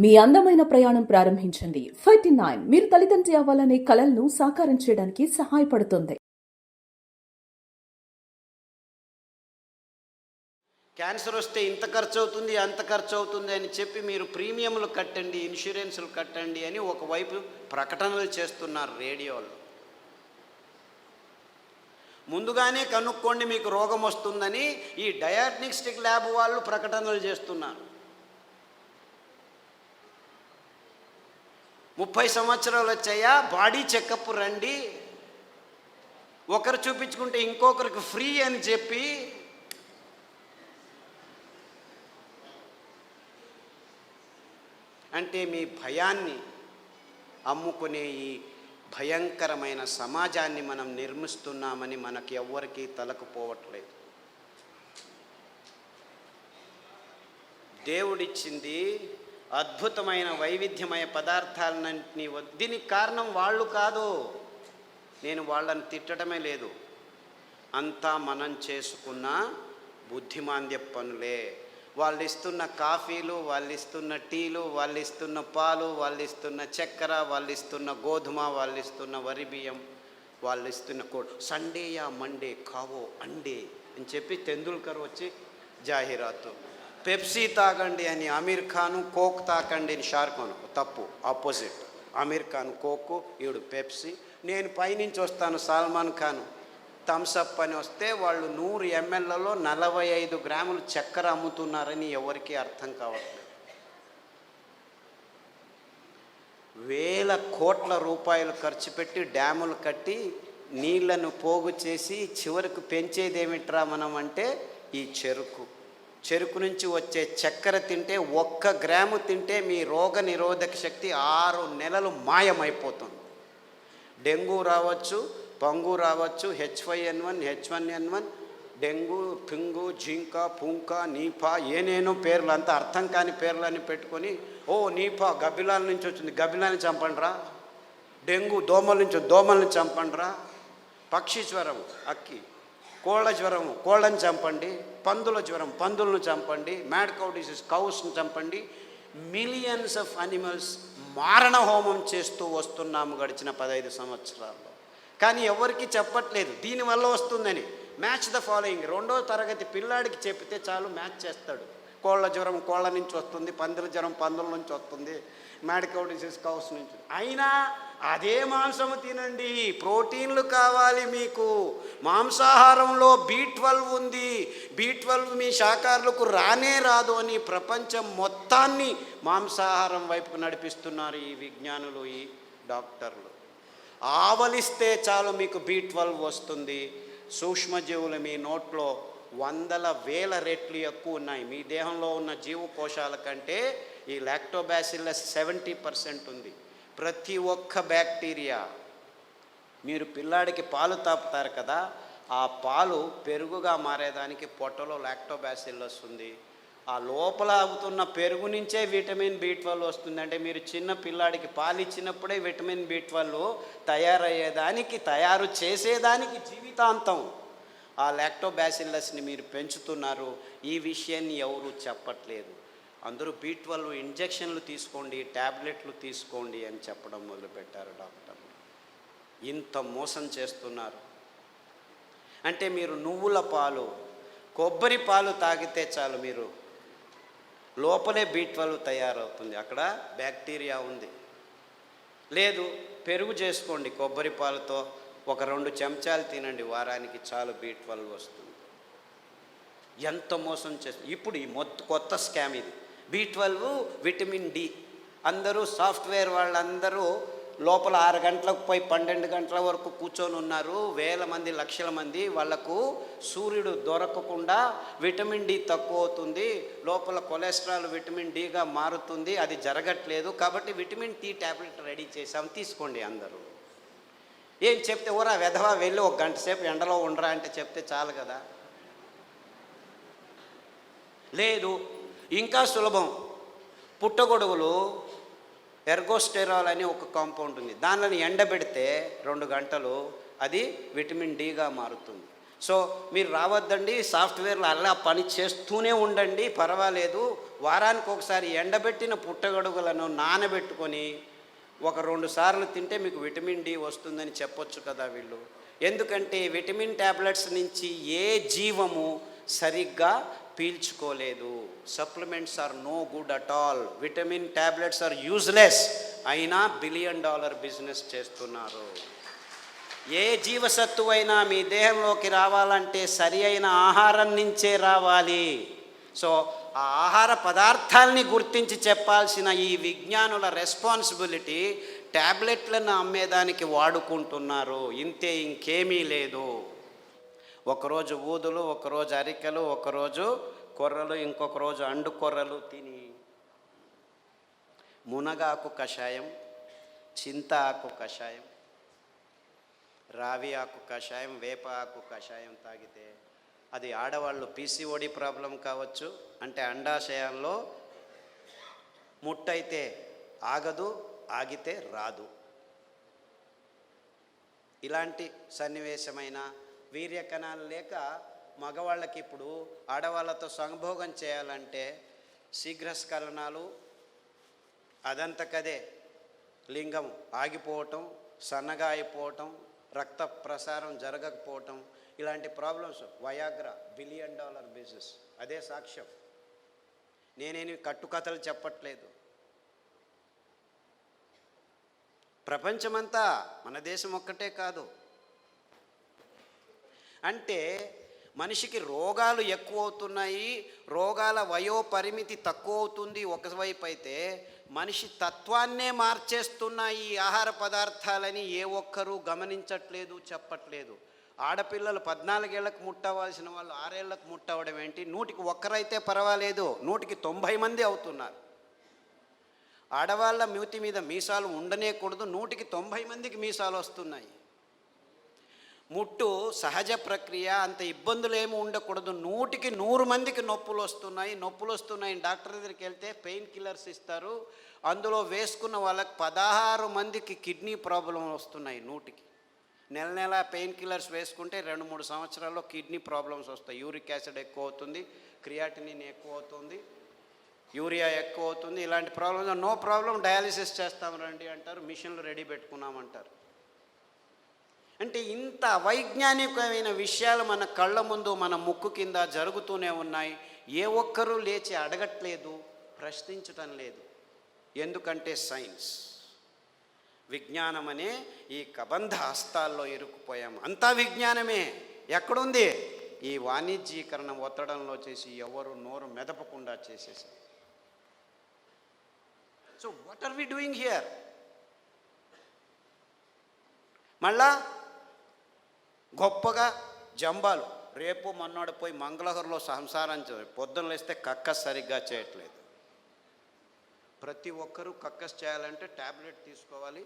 మీ అందమైన ప్రయాణం ప్రారంభించండి. 39 మీరు తల్లిదండ్రి అవ్వాలనే కలలను సాకారం చేయడానికి సహాయపడుతుంది. క్యాన్సర్ వస్తే ఇంత ఖర్చు అవుతుంది, అంత ఖర్చు అవుతుంది అని చెప్పి మీరు ప్రీమియంలు కట్టండి, ఇన్సూరెన్సులు కట్టండి అని ఒకవైపు ప్రకటనలు చేస్తున్నారు రేడియోలో. ముందుగానే కనుక్కోండి మీకు రోగం వస్తుందని ఈ డయాగ్నోస్టిక్ ల్యాబ్ వాళ్ళు ప్రకటనలు చేస్తున్నారు. 30 సంవత్సరాలు వచ్చాయా, బాడీ చెకప్ రండి, ఒకరు చూపించుకుంటే ఇంకొకరికి ఫ్రీ అని చెప్పి అంటే మీ భయాన్ని అమ్ముకునే ఈ భయంకరమైన సమాజాన్ని మనం నిర్మిస్తున్నామని మనకి ఎవ్వరికీ తలకుపోవట్లేదు. దేవుడిచ్చింది అద్భుతమైన వైవిధ్యమయ పదార్థాలన్నింటినీ. దీనికి కారణం వాళ్ళు కాదు, నేను వాళ్ళని తిట్టడమే లేదు, అంతా మనం చేసుకున్న బుద్ధిమాంద్య పనులే. వాళ్ళు ఇస్తున్న కాఫీలు, వాళ్ళు ఇస్తున్న టీలు, వాళ్ళు ఇస్తున్న పాలు, వాళ్ళు ఇస్తున్న చక్కెర, వాళ్ళు ఇస్తున్న గోధుమ, వాళ్ళు ఇస్తున్న వరి బియ్యం, వాళ్ళు ఇస్తున్న సండే యా మండే కావో అండే అని చెప్పి తెందుల్కర్ వచ్చి జాహీరాతు. పెప్సీ తాగండి అని అమీర్ ఖాను, కోక్ తాకండి అని షారుఖ్ ఖాన్. తప్పు, ఆపోజిట్. అమీర్ ఖాన్ కోకు, ఈవిడు పెప్సీ. నేను పైనుంచి వస్తాను సల్మాన్ ఖాన్ థమ్సప్ అని వస్తే వాళ్ళు 100 mlలో 45 గ్రాములు చక్కెర అమ్ముతున్నారని ఎవరికీ అర్థం కావట్లేదు. వేల కోట్ల రూపాయలు ఖర్చు పెట్టి డ్యాములు కట్టి నీళ్లను పోగు చేసి చివరికి పెంచేదేమిట్రా మనం అంటే ఈ చెరుకు నుంచి వచ్చే చక్కెర తింటే 1 గ్రాము తింటే మీ రోగ నిరోధక శక్తి 6 నెలలు మాయమైపోతుంది. డెంగ్యూ రావచ్చు, పంగు రావచ్చు, H5N1, H1N1, డెంగ్యూ, పింగు, జింక, పుంక, నీపా, ఏనేనో పేర్లు, అంతా అర్థం కాని పేర్లని పెట్టుకొని నీపా గబ్బిలాల నుంచి వచ్చింది, గబ్బిలాన్ని చంపండిరా. డెంగ్యూ దోమల్ని చంపండిరా. పక్షి జ్వరం అక్కి, కోళ్ళ జ్వరం కోళ్ళని చంపండి, పందుల జ్వరం పందులను చంపండి, మ్యాడ్ కౌ డిసీజ్ కౌస్ని చంపండి. మిలియన్స్ ఆఫ్ అనిమల్స్ మారణ హోమం చేస్తూ వస్తున్నాము గడిచిన 15 సంవత్సరాల్లో. కానీ ఎవరికి చెప్పట్లేదు దీనివల్ల వస్తుందని. మ్యాచ్ ద ఫాలోయింగ్ 2వ తరగతి పిల్లాడికి చెప్తే చాలు, మ్యాచ్ చేస్తాడు. కోళ్ళ జ్వరం కోళ్ళ నుంచి వస్తుంది, పందుల జ్వరం పందుల నుంచి వస్తుంది, మ్యాడ్ కౌ డిసీజ్ కౌస్ నుంచి. అయినా అదే మాంసము తినండి, ప్రోటీన్లు కావాలి మీకు. మాంసాహారంలో B12 ఉంది, B12 మీ శాకాహారులకు రానే రాదు అని ప్రపంచం మొత్తాన్ని మాంసాహారం వైపుకు నడిపిస్తున్నారు ఈ విజ్ఞానులు, ఈ డాక్టర్లు. ఆవలిస్తే చాలు మీకు B12 వస్తుంది. సూక్ష్మజీవులు మీ నోట్లో 100,000 రెట్లు ఎక్కువ ఉన్నాయి. మీ దేహంలో ఉన్న జీవకోశాల కంటే ఈ లాక్టోబాసిల్లస్ 70% ఉంది. ప్రతి ఒక్క బ్యాక్టీరియా, మీరు పిల్లాడికి పాలు తాపుతారు కదా, ఆ పాలు పెరుగుగా మారేదానికి పొట్టలో లాక్టోబాసిల్లస్ ఉంది. ఆ లోపల అవుతున్న పెరుగు నుంచే విటమిన్ B12 వస్తుంది. అంటే మీరు చిన్న పిల్లాడికి పాలు ఇచ్చినప్పుడే విటమిన్ B12 తయారు చేసేదానికి జీవితాంతం ఆ లాక్టోబాసిల్లస్ని మీరు పెంచుతున్నారు. ఈ విషయాన్ని ఎవరు చెప్పట్లేదు. అందరూ B12 ఇంజెక్షన్లు తీసుకోండి, ట్యాబ్లెట్లు తీసుకోండి అని చెప్పడం మొదలుపెట్టారు డాక్టర్లు. ఇంత మోసం చేస్తున్నారు. అంటే మీరు నువ్వుల పాలు, కొబ్బరి పాలు తాగితే చాలు, మీరు లోపలే B12 తయారవుతుంది, అక్కడ బ్యాక్టీరియా ఉంది. లేదు, పెరుగు చేసుకోండి కొబ్బరి పాలతో, ఒక 2 చెంచాలు తినండి వారానికి, చాలు B12 వస్తుంది. ఎంత మోసం చేస్తుంది. ఇప్పుడు ఈ కొత్త స్కామ్ ఇది. B12 vitamin D. అందరూ సాఫ్ట్వేర్ వాళ్ళందరూ లోపల 6 గంటలకు పోయి 12 గంటల వరకు కూర్చొని ఉన్నారు. వేల మంది లక్షల మంది. వాళ్లకు సూర్యుడు దొరకకుండా విటమిన్ D తక్కువ అవుతుంది, లోపల కొలెస్ట్రాల్ విటమిన్ Dగా మారుతుంది. అది జరగట్లేదు కాబట్టి విటమిన్ T ట్యాబ్లెట్ రెడీ చేసాం, తీసుకోండి అందరూ. ఏం చెప్తే ఓరా వెధవా వెళ్ళి 1 గంట సేపు ఎండలో ఉండరా అంటే చెప్తే చాలు కదా. లేదు, ఇంకా సులభం. పుట్టగొడుగులు ఎర్గోస్టెరాల్ అని ఒక కాంపౌండ్ ఉంది, దానిని ఎండబెడితే 2 గంటలు అది విటమిన్ Dగా మారుతుంది. సో మీరు రావద్దండి, సాఫ్ట్వేర్లో అలా పని చేస్తూనే ఉండండి, పర్వాలేదు, వారానికి ఒకసారి ఎండబెట్టిన పుట్టగొడుగులను నానబెట్టుకొని 1-2 సార్లు తింటే మీకు విటమిన్ డి వస్తుందని చెప్పొచ్చు కదా వీళ్ళు. ఎందుకంటే విటమిన్ ట్యాబ్లెట్స్ నుంచి ఏ జీవము సరిగ్గా పీల్చుకోలేదు. Supplements are no good at all. Vitamin tablets are useless. అయినా $1 బిలియన్ బిజినెస్ చేస్తున్నారు. ఏ జీవసత్తువైనా మీ దేహంలోకి రావాలంటే సరి అయిన ఆహారం నుంచే రావాలి. సో ఆ ఆహార పదార్థాలని గుర్తించి చెప్పాల్సిన ఈ విజ్ఞానుల రెస్పాన్సిబిలిటీ ట్యాబ్లెట్లను అమ్మేదానికి వాడుకుంటున్నారు. ఇంతే, ఇంకేమీ లేదు. ఒకరోజు ఊదులు, ఒకరోజు అరికెలు, ఒకరోజు కొర్రలు, ఇంకొక రోజు అండు కొర్రలు తిని మునగాకు కషాయం, చింత ఆకు కషాయం, రావి ఆకు కషాయం, వేప ఆకు కషాయం తాగితే అది ఆడవాళ్ళు పీసీఓడి ప్రాబ్లం కావచ్చు, అంటే అండాశయంలో ముట్టయితే ఆగదు, ఆగితే రాదు. ఇలాంటి సన్నివేశమైన వీర్యకణాలు లేక మగవాళ్ళకి ఇప్పుడు ఆడవాళ్ళతో సంభోగం చేయాలంటే శీఘ్రస్ఖలనాలు, అదంతకదే లింగం ఆగిపోవటం, సన్నగా అయిపోవటం, రక్త ప్రసారం జరగకపోవటం, ఇలాంటి ప్రాబ్లమ్స్. Viagra $1 billion business. అదే సాక్ష్యం. నేనేమి కట్టుకథలు చెప్పట్లేదు. ప్రపంచమంతా, మన దేశం ఒక్కటే కాదు. అంటే మనిషికి రోగాలు ఎక్కువ అవుతున్నాయి, రోగాల వయోపరిమితి తక్కువ అవుతుంది ఒకవైపు అయితే, మనిషి తత్వాన్నే మార్చేస్తున్నాయి ఈ ఆహార పదార్థాలని ఏ ఒక్కరూ గమనించట్లేదు, చెప్పట్లేదు. ఆడపిల్లలు 14 ఏళ్లకు ముట్టవలసిన వాళ్ళు 6 ఏళ్లకు ముట్టవడం ఏంటి? 100కి 1 అయితే పర్వాలేదు, 100కి 90 మంది అవుతున్నారు. ఆడవాళ్ళ మూతి మీద మీసాలు ఉండనేకూడదు, 100కి 90 మందికి మీసాలు వస్తున్నాయి. ముట్టు సహజ ప్రక్రియ, అంత ఇబ్బందులు ఏమి ఉండకూడదు, 100కి 100 మందికి నొప్పులు వస్తున్నాయి. డాక్టర్ దగ్గరికి వెళ్తే పెయిన్ కిల్లర్స్ ఇస్తారు, అందులో వేసుకున్న వాళ్ళకి 16 మందికి కిడ్నీ ప్రాబ్లం వస్తున్నాయి. 100కి నెల పెయిన్ కిల్లర్స్ వేసుకుంటే 2-3 సంవత్సరాల్లో కిడ్నీ ప్రాబ్లమ్స్ వస్తాయి. యూరిక్ యాసిడ్ ఎక్కువ అవుతుంది, క్రియాటినిన్ ఎక్కువ అవుతుంది, యూరియా ఎక్కువ అవుతుంది. ఇలాంటి ప్రాబ్లమ్స్ నో ప్రాబ్లం, డయాలిసిస్ చేస్తాం రండి అంటారు, మిషన్లు రెడీ పెట్టుకున్నామంటారు. అంటే ఇంత వైజ్ఞానికమైన విషయాలు మన కళ్ళ ముందు, మన ముక్కు కింద జరుగుతూనే ఉన్నాయి. ఏ ఒక్కరూ లేచి అడగట్లేదు, ప్రశ్నించటం లేదు. ఎందుకంటే సైన్స్, విజ్ఞానం అనే ఈ కబంధ హస్తాల్లో ఇరుక్కుపోయాం. అంతా విజ్ఞానమే. ఎక్కడుంది? ఈ వాణిజ్యీకరణ ఒత్తడంలో చేసి ఎవరు నోరు మెదపకుండా చేసేసారు. So what are we doing here? మళ్ళా గొప్పగా జంబాలు, రేపు మొన్నడు పోయి మంగళగిరిలో సంసారం పొద్దున్న లేస్తే కక్కస్ సరిగ్గా చేయట్లేదు. ప్రతి ఒక్కరూ కక్కస్ చేయాలంటే ట్యాబ్లెట్ తీసుకోవాలి,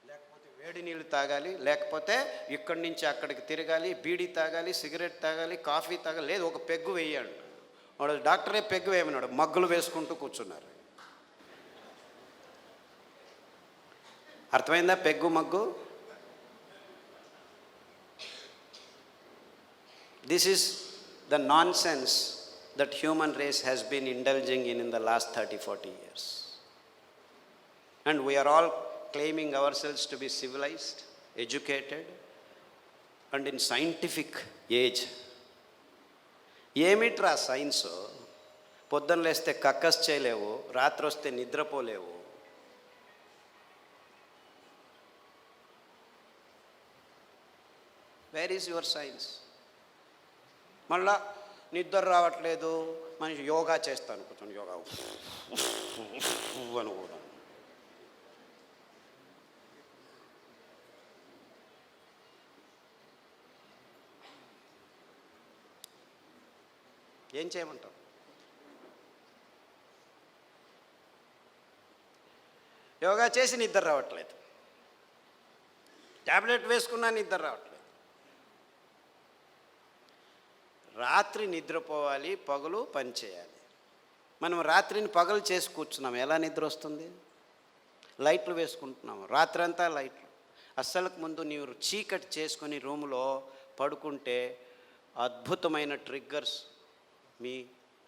లేకపోతే వేడి నీళ్ళు తాగాలి, లేకపోతే ఇక్కడి నుంచి అక్కడికి తిరగాలి, బీడీ తాగాలి, సిగరెట్ తాగాలి, కాఫీ తాగాలి, లేదు ఒక పెగ్గు వేయండి. వాడు డాక్టరే పెగ్గు వేయమన్నాడు, మగ్గులు వేసుకుంటూ కూర్చున్నారు. అర్థమైందా peg mug? This is the nonsense that human race has been indulging in the last 30-40 years. And we are all claiming ourselves to be civilized, educated, and in scientific age. ఏమిట్రా science? పొద్దున్న లేస్తే కక్కస్ చేయలేవు, రాత్రి వస్తే నిద్రపోలేవు. Where is your science? మళ్ళా నిద్ర రావట్లేదు, మనిషి యోగా చేస్తాను, కూర్చొని యోగా అని కూడా. ఏం చేయమంటావు? యోగా చేసి నిద్ర రావట్లేదు, ట్యాబ్లెట్ వేసుకున్నా నిద్ర రావట్లేదు. రాత్రి నిద్రపోవాలి, పగలు పని చేయాలి. మనం రాత్రిని పగలు చేసి కూర్చున్నాం, ఎలా నిద్ర వస్తుంది? లైట్లు వేసుకుంటున్నాము, రాత్రంతా లైట్లు. అస్సలకు ముందు నీవు చీకటి చేసుకొని రూములో పడుకుంటే అద్భుతమైన ట్రిగ్గర్స్ మీ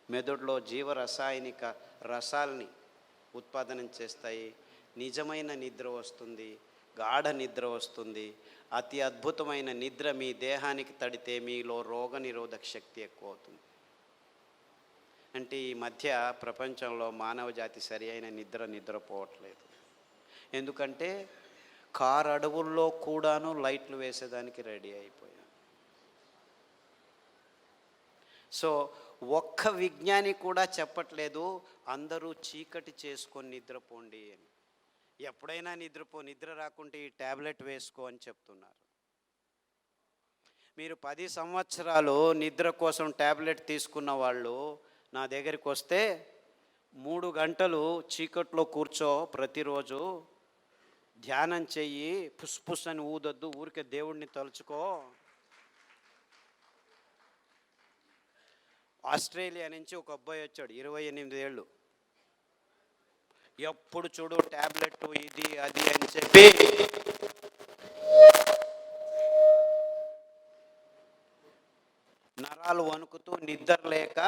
మెదడులో జీవరసాయనిక రసాల్ని ఉత్పాదనం చేస్తాయి. నిజమైన నిద్ర వస్తుంది, గాఢ నిద్ర వస్తుంది. అతి అద్భుతమైన నిద్ర మీ దేహానికి తడితే మీలో రోగనిరోధక శక్తి ఎక్కువ అవుతుంది. అంటే ఈ మధ్య ప్రపంచంలో మానవ జాతి సరి అయిన నిద్రపోవట్లేదు. ఎందుకంటే కారు అడవుల్లో కూడాను లైట్లు వేసేదానికి రెడీ అయిపోయాం. సో ఒక్క విజ్ఞాని కూడా చెప్పట్లేదు అందరూ చీకటి చేసుకొని నిద్రపోండి అని. ఎప్పుడైనా నిద్ర రాకుంటే ఈ ట్యాబ్లెట్ వేసుకో అని చెప్తున్నారు. మీరు 10 సంవత్సరాలు నిద్ర కోసం ట్యాబ్లెట్ తీసుకున్న వాళ్ళు నా దగ్గరికి వస్తే 3 గంటలు చీకట్లో కూర్చో, ప్రతిరోజు ధ్యానం చెయ్యి, పుస్ అని ఊదొద్దు, ఊరికే దేవుడిని తలుచుకో. ఆస్ట్రేలియా నుంచి ఒక అబ్బాయి వచ్చాడు, 28 ఏళ్ళు. ఎప్పుడు చూడు ట్యాబ్లెట్ ఇది అది అని చెప్పి నరాలు వణుకుతూ నిద్ర లేక,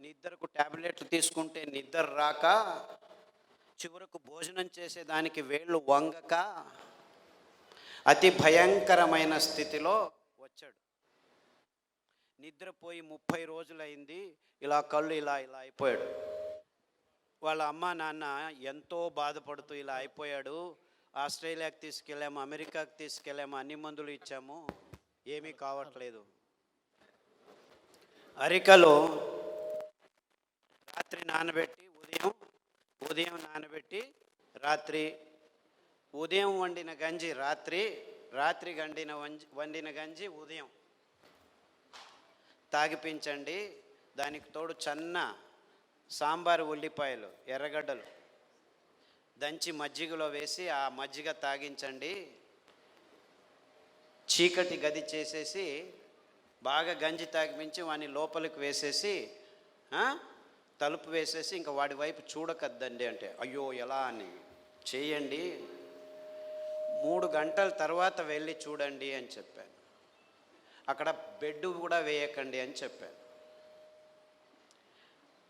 నిద్రకు ట్యాబ్లెట్లు తీసుకుంటే నిద్ర రాక, చివరకు భోజనం చేసేదానికి వేళ్ళు వంగక అతి భయంకరమైన స్థితిలో వచ్చాడు. నిద్రపోయి 30 రోజులైంది. ఇలా కళ్ళు ఇలా అయిపోయాడు. వాళ్ళ అమ్మ నాన్న ఎంతో బాధపడుతూ ఇలా అయిపోయాడు, ఆస్ట్రేలియాకి తీసుకెళ్ళాము, అమెరికాకి తీసుకెళ్ళాము, అన్ని మందులు ఇచ్చాము, ఏమీ కావట్లేదు. అరికలో రాత్రి నానబెట్టి ఉదయం నానబెట్టి రాత్రి, ఉదయం వండిన గంజి రాత్రి వండిన గంజి ఉదయం తాగిపించండి. దానికి తోడు చన్న సాంబారు ఉల్లిపాయలు, ఎర్రగడ్డలు దంచి మజ్జిగలో వేసి ఆ మజ్జిగ తాగించండి. చీకటి గది చేసేసి బాగా గంజి తాగిపించి వాడిని లోపలికి వేసేసి తలుపు వేసేసి ఇంకా వాడి వైపు చూడకద్దండి అంటే, అయ్యో ఎలా అని చేయండి. 3 గంటల తర్వాత వెళ్ళి చూడండి అని చెప్పాను. అక్కడ బెడ్ కూడా వేయకండి అని చెప్పాను.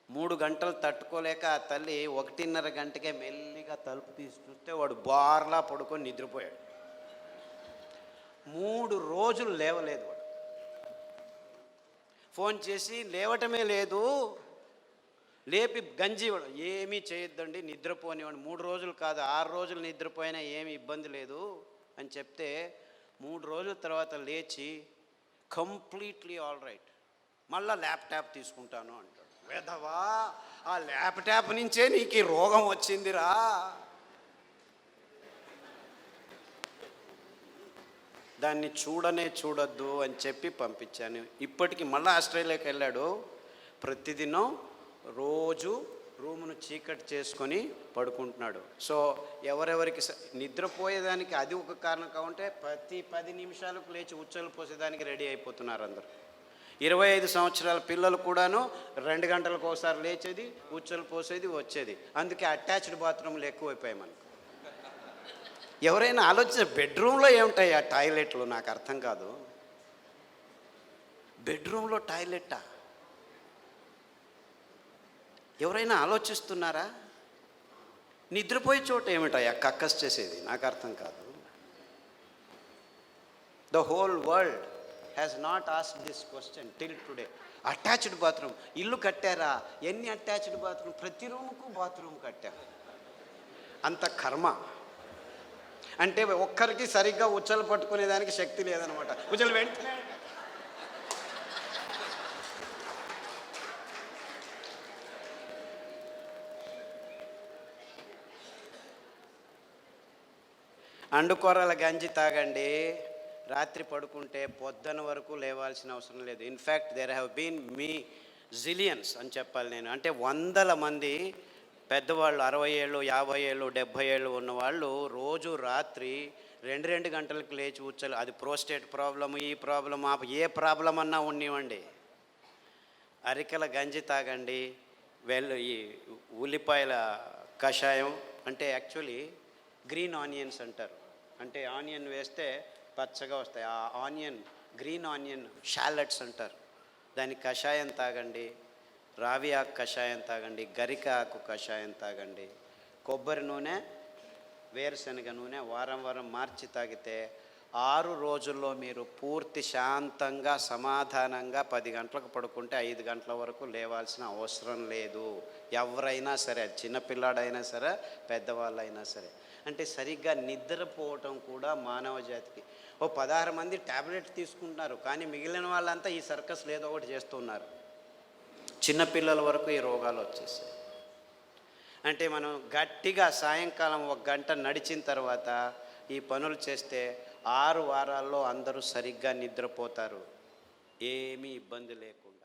3 గంటలు తట్టుకోలేక ఆ తల్లి 1:30 గంటకే మెల్లిగా తలుపు తీసి చూస్తే వాడు బార్లా పడుకొని నిద్రపోయాడు. 3 రోజులు లేవలేదు వాడు. ఫోన్ చేసి లేవటమే లేదు, లేపి గంజి ఏమీ చేయొద్దండి, నిద్రపోనివాడు. 3 రోజులు కాదు 6 రోజులు నిద్రపోయినా ఏమీ ఇబ్బంది లేదు అని చెప్తే 3 రోజుల తర్వాత లేచి కంప్లీట్లీ ఆల్ రైట్, మళ్ళీ ల్యాప్టాప్ తీసుకుంటాను అంటాడు. వేదవా, ఆ ల్యాప్టాప్ నుంచే నీకు ఈ రోగం వచ్చిందిరా. దాన్ని చూడొద్దు అని చెప్పి పంపించాను. ఇప్పటికి మళ్ళీ ఆస్ట్రేలియాకి వెళ్ళాడు. ప్రతిదినం రోజు రూమును చీకటి చేసుకొని పడుకుంటున్నాడు. సో ఎవరెవరికి నిద్రపోయేదానికి అది ఒక కారణం కావంటే ప్రతి 10 నిమిషాలకు లేచి ఉచ్చలు పోసేదానికి రెడీ అయిపోతున్నారు అందరు. 25 సంవత్సరాల పిల్లలు కూడాను 2 గంటలకు ఒకసారి లేచేది, ఉచ్చలు పోసేది, వచ్చేది. అందుకే అటాచ్డ్ బాత్రూమ్లు ఎక్కువైపోయాయి మనకు. ఎవరైనా ఆలోచించే బెడ్రూమ్లో ఏముంటాయి ఆ టాయిలెట్లు? నాకు అర్థం కాదు. బెడ్రూమ్లో టాయిలెట్టా? ఎవరైనా ఆలోచిస్తున్నారా? నిద్రపోయే చోట ఏమిటాయా కక్కస్ చేసేది? నాకు అర్థం కాదు. The whole world has not asked this question till today. Attached bathroom ఇల్లు కట్టారా? ఎన్ని అటాచ్డ్ బాత్రూమ్? ప్రతి రూముకు బాత్రూమ్ కట్టారు. అంత కర్మ. అంటే ఒక్కరికి సరిగ్గా ఉచ్చలు పట్టుకునేదానికి శక్తి లేదనమాట. ఉచ్చలు వెంటనే అండుకొరల గంజి తాగండి. రాత్రి పడుకుంటే పొద్దున వరకు లేవాల్సిన అవసరం లేదు. In fact there have been zillions అని చెప్పాలి నేను. అంటే 100 మంది పెద్దవాళ్ళు 60 ఏళ్ళు 50 ఏళ్ళు 70 ఏళ్ళు ఉన్నవాళ్ళు రోజు రాత్రి 2 గంటలకు లేచి ఉచ్చలు, అది ప్రోస్టేట్ ప్రాబ్లము, ఈ ప్రాబ్లమ్, ఏ ప్రాబ్లం అన్నా ఉన్నివ్వండి, అరికెల గంజి తాగండి. ఈ ఉల్లిపాయల కషాయం అంటే యాక్చువల్లీ గ్రీన్ ఆనియన్స్ అంటారు. అంటే ఆనియన్ వేస్తే పచ్చగా వస్తాయి. ఆ ఆనియన్ గ్రీన్ ఆనియన్ షాలెట్స్ అంటారు. దాని కషాయం తాగండి, రావి ఆకు కషాయం తాగండి, గరిక ఆకు కషాయం తాగండి, కొబ్బరి నూనె, వేరుశనగ నూనె వారం వారం మార్చి తాగితే 6 రోజుల్లో మీరు పూర్తి శాంతంగా సమాధానంగా 10 గంటలకు పడుకుంటే 5 గంటల వరకు లేవాల్సిన అవసరం లేదు. ఎవరైనా సరే, చిన్నపిల్లాడైనా సరే, పెద్దవాళ్ళైనా సరే. అంటే సరిగ్గా నిద్రపోవటం కూడా మానవ జాతికి. 16 మంది ట్యాబ్లెట్ తీసుకుంటున్నారు, కానీ మిగిలిన వాళ్ళంతా ఈ సర్కస్లు ఏదో ఒకటి చేస్తున్నారు. చిన్నపిల్లల వరకు ఈ రోగాలు వచ్చేసాయి. అంటే మనం గట్టిగా సాయంకాలం 1 గంట నడిచిన తర్వాత ఈ పనులు చేస్తే 6 వారాల్లో అందరూ సరిగ్గా నిద్రపోతారు, ఏమీ ఇబ్బంది లేకుండా.